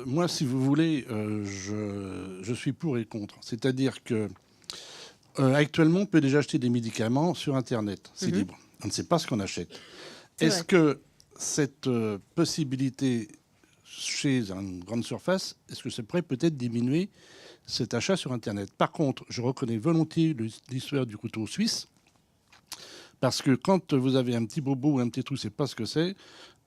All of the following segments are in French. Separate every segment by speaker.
Speaker 1: moi, si vous voulez, je suis pour et contre. C'est-à-dire que actuellement, on peut déjà acheter des médicaments sur Internet. C'est
Speaker 2: Mhm.
Speaker 1: libre. On ne sait pas ce qu'on achète.
Speaker 2: C'est
Speaker 1: Est-ce
Speaker 2: vrai.
Speaker 1: que cette possibilité chez une grande surface, est-ce que ça pourrait peut-être diminuer cet achat sur Internet? Par contre, je reconnais volontiers l'histoire du couteau suisse, parce que quand vous avez un petit bobo ou un petit trou, c'est pas ce que c'est.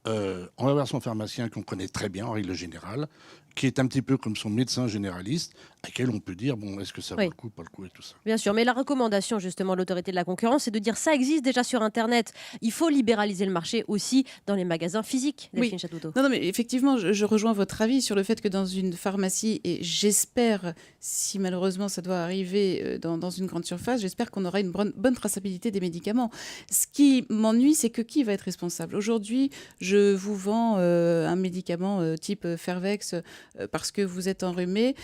Speaker 1: On va voir son pharmacien qu'on connaît très bien en règle générale, qui est un petit peu comme son médecin généraliste, à qui on peut dire bon, est-ce que ça vaut
Speaker 2: Oui.
Speaker 1: le coup, pas le coup et tout ça.
Speaker 2: Bien sûr, mais la recommandation justement de l'autorité de la concurrence, c'est de dire ça existe déjà sur Internet. Il faut libéraliser le marché aussi dans les magasins physiques,
Speaker 3: Oui.
Speaker 2: Delphine Châteautot.
Speaker 3: Non, mais effectivement, je rejoins votre avis sur le fait que dans une pharmacie, et j'espère, si malheureusement ça doit arriver dans une grande surface, j'espère qu'on aura une bonne traçabilité des médicaments. Ce qui m'ennuie, c'est que qui va être responsable? Aujourd'hui, je vous vends un médicament type Fervex parce que vous êtes enrhumé.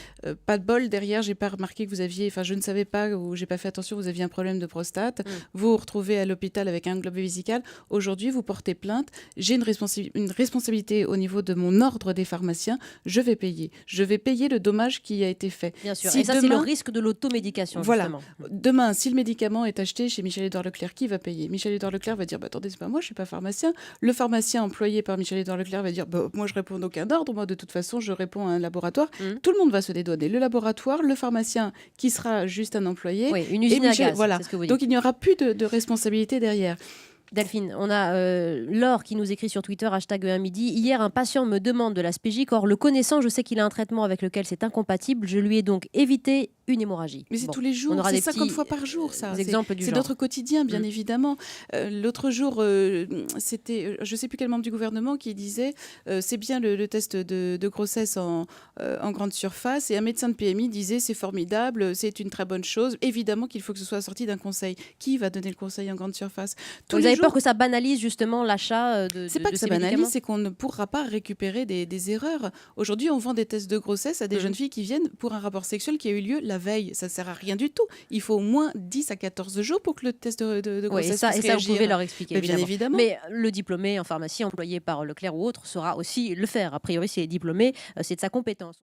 Speaker 3: Pas de bol, derrière, j'ai pas remarqué que vous aviez, enfin, je ne savais pas ou j'ai pas fait attention, vous aviez un problème de prostate. Vous vous retrouvez à l'hôpital avec un globe vésical. Aujourd'hui, vous portez plainte. J'ai une responsabilité au niveau de mon ordre des pharmaciens. Je vais payer. Je vais payer le dommage qui a été fait.
Speaker 2: Bien sûr,
Speaker 3: Si
Speaker 2: et ça c'est le
Speaker 3: demain-
Speaker 2: risque de l'automédication
Speaker 3: Voilà.
Speaker 2: justement.
Speaker 3: Demain, si le médicament est acheté chez Michel-Édouard Leclerc, qui va payer? Michel-Édouard Leclerc va dire bah, attendez, c'est pas moi, je suis pas pharmacien. Le pharmacien employé par Michel-Édouard Leclerc va dire bah, moi, je réponds d'aucun ordre. Moi, de toute façon, je réponds à un laboratoire. Tout le monde va se dédouaner. Le laboratoire, le pharmacien qui sera juste un employé.
Speaker 2: Oui, une usine à gaz,
Speaker 3: voilà.
Speaker 2: c'est ce que vous dites.
Speaker 3: Donc, il n'y aura plus de responsabilité derrière.
Speaker 2: Delphine, on a Laure qui nous écrit sur Twitter, #1midi. Hier, un patient me demande de l'aspégique. Or, le connaissant, je sais qu'il a un traitement avec lequel c'est incompatible. Je lui ai donc évité une hémorragie.
Speaker 3: Mais c'est
Speaker 2: Bon,
Speaker 3: tous les
Speaker 2: on
Speaker 3: jours,
Speaker 2: aura
Speaker 3: c'est
Speaker 2: des
Speaker 3: 50
Speaker 2: petits,
Speaker 3: fois par jour, ça.
Speaker 2: exemples du
Speaker 3: C'est
Speaker 2: genre.
Speaker 3: notre quotidien, bien évidemment. L'autre jour, c'était, je ne sais plus quel membre du gouvernement qui disait c'est bien le test de grossesse en grande surface. Et un médecin de PMI disait c'est formidable, c'est une très bonne chose. Évidemment qu'il faut que ce soit sorti d'un conseil. Qui va donner le conseil en grande surface?
Speaker 2: Vous avez peur que ça banalise justement l'achat
Speaker 3: C'est pas que ça
Speaker 2: ces
Speaker 3: banalise,
Speaker 2: médicaments?
Speaker 3: c'est qu'on ne pourra pas récupérer des erreurs. Aujourd'hui, on vend des tests de grossesse à des jeunes filles qui viennent pour un rapport sexuel qui a eu lieu la veille. Ça ne sert à rien du tout. Il faut au moins 10 à 14 jours pour que le test de
Speaker 2: Oui,
Speaker 3: grossesse
Speaker 2: et ça,
Speaker 3: puisse
Speaker 2: vous
Speaker 3: réagir.
Speaker 2: pouvez leur expliquer,
Speaker 3: Mais bien évidemment.
Speaker 2: Mais le diplômé en pharmacie employé par Leclerc ou autre saura aussi le faire. A priori, s'il est diplômé, c'est de sa compétence.